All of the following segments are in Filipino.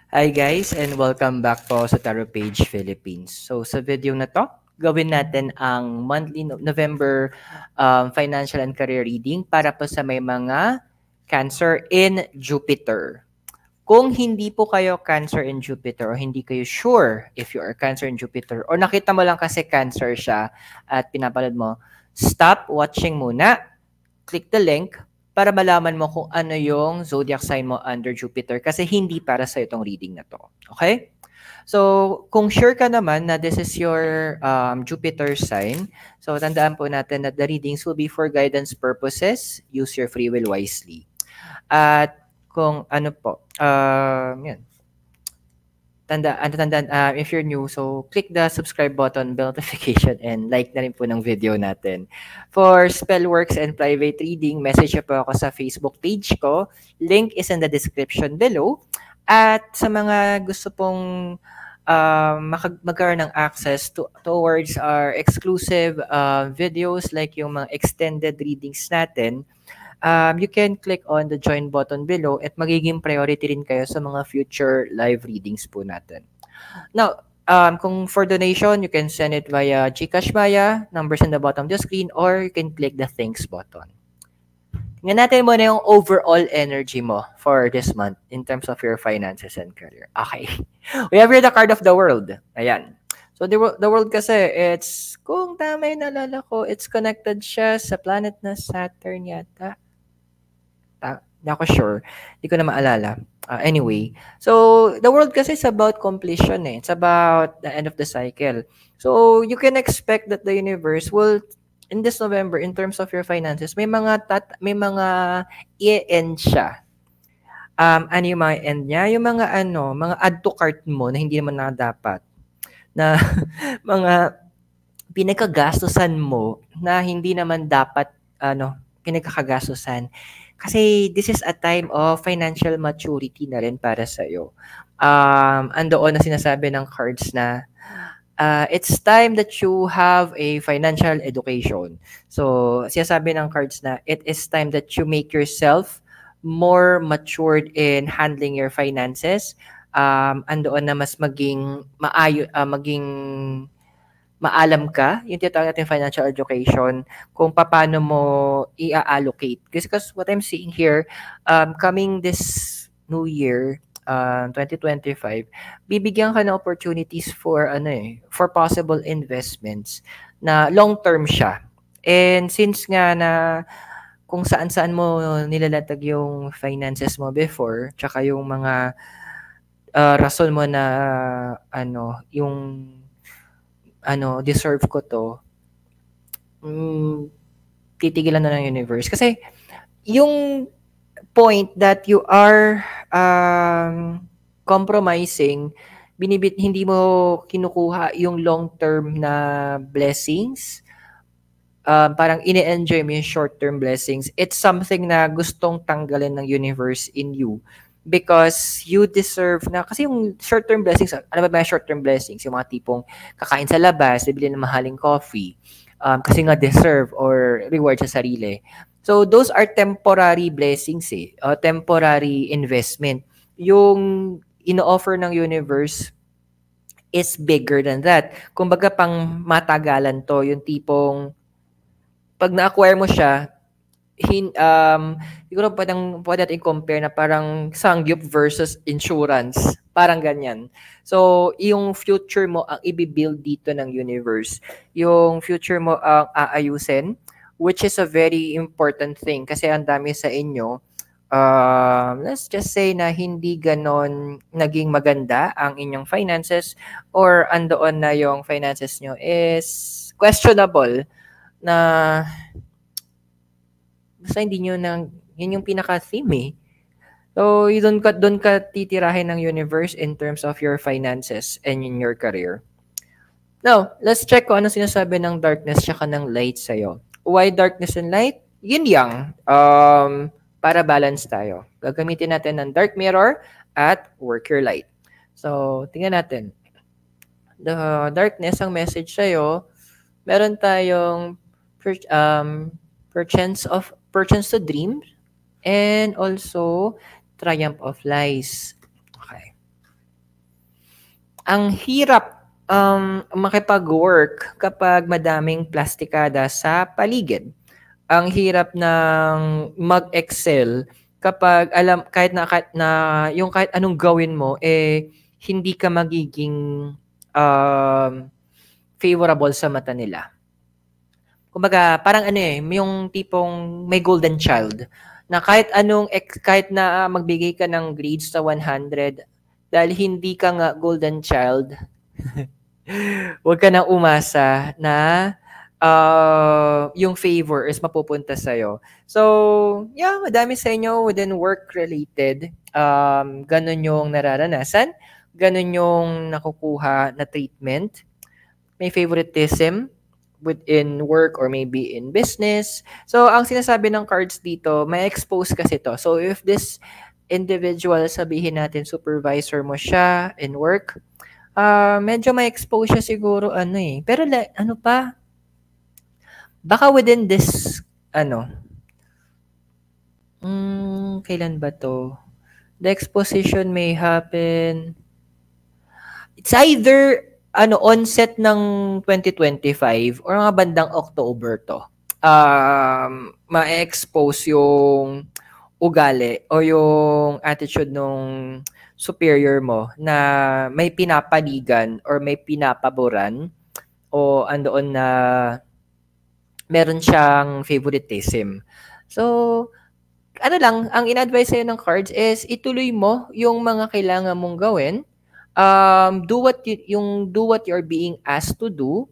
Hi guys and welcome back po sa Tarot Page Philippines. So sa video na to, gawin natin ang monthly November financial and career reading para po sa may mga Cancer in Jupiter. Kung hindi po kayo Cancer in Jupiter o hindi kayo sure if you are Cancer in Jupiter or nakita mo lang kasi Cancer siya at pinapanood mo, stop watching muna, click the link para malaman mo kung ano yung zodiac sign mo under Jupiter kasi hindi para sa itong reading na to. Okay? So, kung sure ka naman na this is your Jupiter sign, so tandaan po natin that the readings will be for guidance purposes. Use your free will wisely. At kung ano po, yan, if you're new, so click the subscribe button, bell notification, and like na rin po ng video natin. For Spellworks and private reading, message niyo po ako sa Facebook page ko. Link is in the description below. At sa mga gusto pong magkaroon ng access towards our exclusive videos like yung mga extended readings natin, you can click on the join button below at magiging priority rin kayo sa mga future live readings po natin. Now, kung for donation, you can send it via GCash Maya, numbers in the bottom of the screen, or you can click the thanks button. Tingnan natin muna yung overall energy mo for this month in terms of your finances and career. Okay. We have here the card of the world. Ayan. So the world kasi, it's, kung tama yung nalala ko, it's connected siya sa planet na Saturn yata. Hindi ako sure. Hindi ko na maalala. Anyway, so the world kasi is about completion eh. It's about the end of the cycle. So you can expect that the universe will in this November in terms of your finances, may mga i-end siya. Ano yung mga end niya? Yung mga mga add to cart mo na hindi naman na dapat. Na mga pinagkagastusan mo na hindi naman dapat pinagkakagastusan. Kasi this is a time of financial maturity na rin para sa iyo. Andoon na sinasabi ng cards na it's time that you have a financial education. So, sinasabi ng cards na it is time that you make yourself more matured in handling your finances. Andoon na mas maging maalam ka, yung tinatawag natin financial education, kung paano mo i-allocate. Because what I'm seeing here, coming this new year, 2025, bibigyan ka ng opportunities for for possible investments na long-term siya. And since nga na kung saan-saan mo nilalatag yung finances mo before, tsaka yung mga rason mo na yung deserve ko to, titigilan na ng universe. Kasi, yung point that you are compromising, hindi mo kinukuha yung long-term na blessings, parang ini-enjoy mo yung short-term blessings. It's something na gustong tanggalin ng universe in you. Because you deserve na, kasi yung short-term blessings, ano ba yung short-term blessings? Yung mga tipong kakain sa labas, bibili ng mahaling coffee, kasi nga deserve or reward sa sarili. So, those are temporary blessings temporary investment. Yung ino-offer ng universe is bigger than that. Kumbaga pang matagalan to, yung tipong pag na-acquire mo siya, siguro pwede natin compare na parang sangyup versus insurance. Parang ganyan. So, yung future mo ang i-build dito ng universe. Yung future mo ang aayusin, which is a very important thing kasi ang dami sa inyo, let's just say na hindi ganon naging maganda ang inyong finances or andoon na yung finances nyo is questionable na basta hindi nyo yun yung pinaka-theme eh. So, doon ka titirahin ng universe in terms of your finances and in your career. Now, let's check kung ano sinasabi ng darkness tsaka ng light sa'yo. Why darkness and light? Yin yang. Para balance tayo. Gagamitin natin ng dark mirror at work your light. So, tingnan natin. The darkness, ang message sa'yo, meron tayong perchance to dream and also triumph of lies. Okay. ang hirap makipag-work kapag madaming plastikada sa paligid. Ang hirap ng mag-excel kapag kahit na yung kahit anong gawin mo, hindi ka magiging, um, favorable sa mata nila. Kumbaga parang ano, yung tipong may golden child na kahit na magbigay ka ng grades sa 100 dahil hindi ka nga golden child, huwag ka nang umasa na yung favor is mapupunta sa'yo. So, yeah, madami sa inyo within work-related, ganun yung nararanasan, ganun yung nakukuha na treatment. May favoritism within work or maybe in business. So, ang sinasabi ng cards dito, may expose kasi to. So, if this individual, sabihin natin supervisor mo siya in work, medyo may expose siya siguro Pero ano pa, baka within this, kailan ba to? The exposition may happen. It's either onset ng 2025 or mga bandang October to. Ma-expose yung ugali o yung attitude nung superior mo na may pinapaligan or may pinapaboran o andoon na meron siyang favoritism. So, ang in-advise sa'yo ng cards is ituloy mo yung mga kailangan mong gawin. Do what you're being asked to do.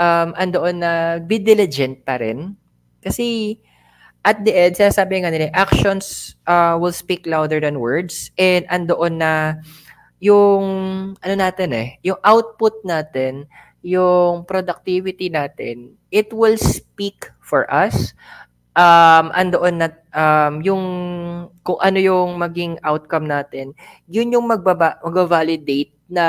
Andoon na be diligent pa rin. Kasi at the end, sinasabi nga nila, actions will speak louder than words. And andoon na yung yung output natin, yung productivity natin, it will speak for us. Andoon na yung kung ano yung maging outcome natin, yun yung magva-validate na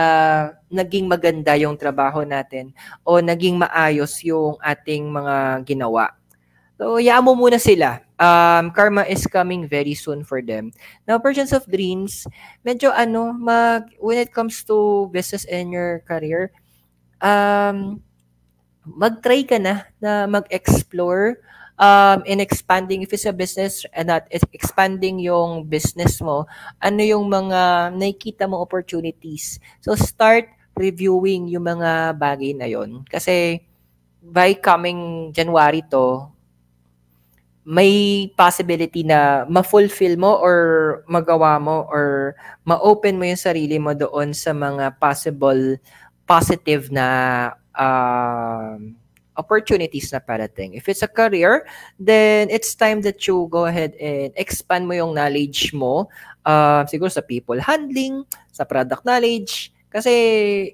naging maganda yung trabaho natin o naging maayos yung ating mga ginawa. So, hayaan mo muna sila. Karma is coming very soon for them. Now, Persons of Dreams, medyo when it comes to business and your career, mag-try ka na mag-explore in expanding if it's a business and not expanding yung business mo, ano yung mga nakikita mo opportunities. So, start reviewing yung mga bagay na yon. Kasi, by coming January to, may possibility na ma-fulfill mo or magawa mo or ma-open mo yung sarili mo doon sa mga possible positive na opportunities na parating. If it's a career, then it's time that you go ahead and expand mo yung knowledge mo, siguro sa people handling, sa product knowledge, kasi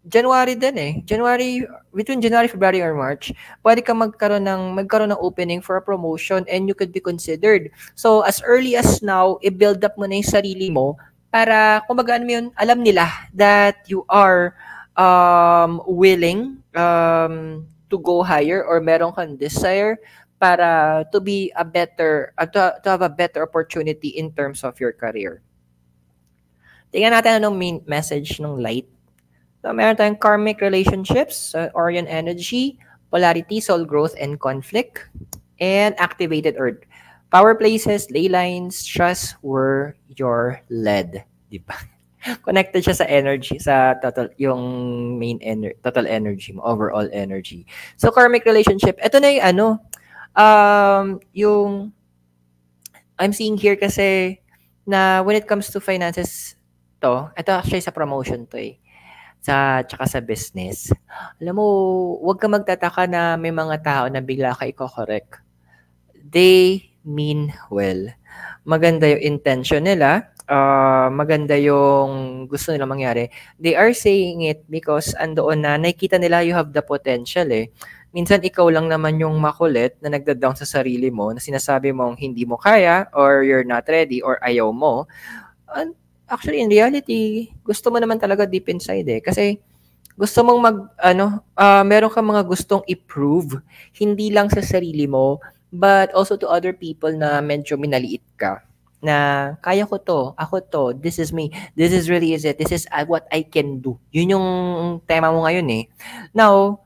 January din between January, February, or March, pwede ka magkaroon ng opening for a promotion and you could be considered. So, as early as now, i-build up mo na yung sarili mo para, kumbaga yun, alam nila that you are willing to go higher or meron kang desire para to be a better, to have a better opportunity in terms of your career. Tingnan natin anong main message ng light. So, meron tayong karmic relationships, Orion energy, polarity, soul growth, and conflict, and activated earth. Power places, ley lines, trust where you're led. Diba? Connected siya sa energy, sa total, yung main total energy mo, overall energy. So, karmic relationship, ito na yung yung I'm seeing here kasi na when it comes to finances ito actually sa promotion to tsaka sa business. Alam mo, huwag ka magtataka na may mga tao na bigla ka i-correct. They mean well. Maganda yung intention nila. Maganda yung gusto nila mangyari. They are saying it because andoon na nakikita nila you have the potential Minsan ikaw lang naman yung makulit na nagda-down sa sarili mo na sinasabi mong hindi mo kaya or you're not ready or ayaw mo. Actually, in reality, gusto mo naman talaga deep inside Kasi gusto mong meron kang mga gustong i-prove, hindi lang sa sarili mo, but also to other people na medyo minaliit ka. na kaya ko to, ako to, this is me, this is really is it, this is what I can do. Yun yung tema mo ngayon eh. Now,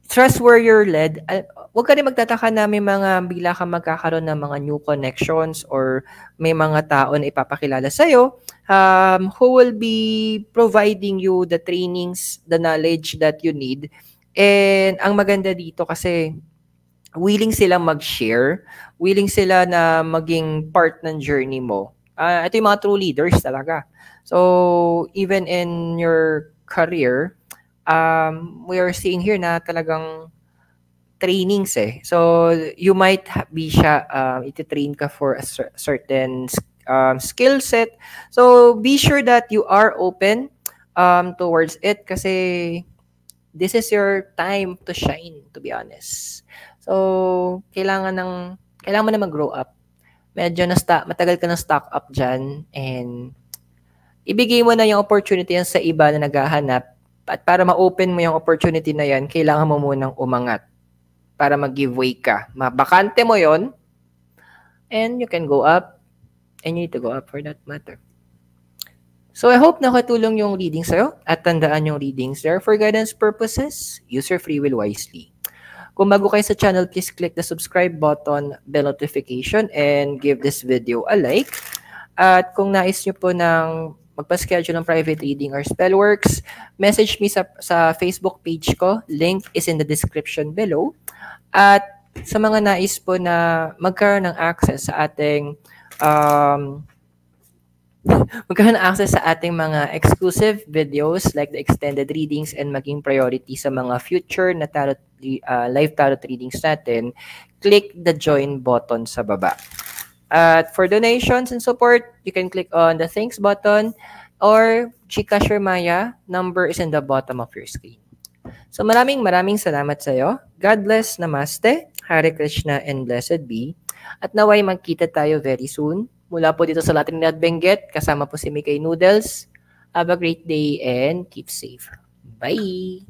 trust where you're led. Huwag ka rin magtataka na may mga bigla kang magkakaroon ng mga new connections or may mga tao na ipapakilala sa'yo who will be providing you the trainings, the knowledge that you need. And ang maganda dito kasi willing silang mag-share, willing sila na maging part ng journey mo. Ito yung mga true leaders talaga. So, even in your career, we are seeing here na talagang trainings eh. So, you might be siya, iti-train ka for a certain skill set. So, be sure that you are open towards it kasi this is your time to shine, to be honest. So, kailangan mo na mag-grow up. Medyo matagal ka na stock up dyan and ibigay mo na yung opportunity yan sa iba na naghahanap. At para ma-open mo yung opportunity na yan, kailangan mo munang umangat para mag-giveaway ka. Mabakante mo yon and you can go up and you need to go up for that matter. So I hope nakatulong yung reading sa'yo at tandaan yung readings there for guidance purposes. Use your free will wisely. Kung bago kayo sa channel, please click the subscribe button, bell notification, and give this video a like. At kung nais nyo po ng magpa-schedule ng private reading or spellworks, message me sa Facebook page ko. Link is in the description below. At sa mga nais po na magkaroon ng access sa ating mga exclusive videos like the extended readings and maging priority sa mga future na tarot, live tarot readings natin, click the join button sa baba. At for donations and support, you can click on the thanks button or GCash or Maya. Number is in the bottom of your screen. So maraming salamat sa iyo. God bless, Namaste, Hare Krishna, and blessed be. At naway magkita tayo very soon. Mula po dito sa Latinidad Benguet, kasama po si Mikay Noodles. Have a great day and keep safe. Bye!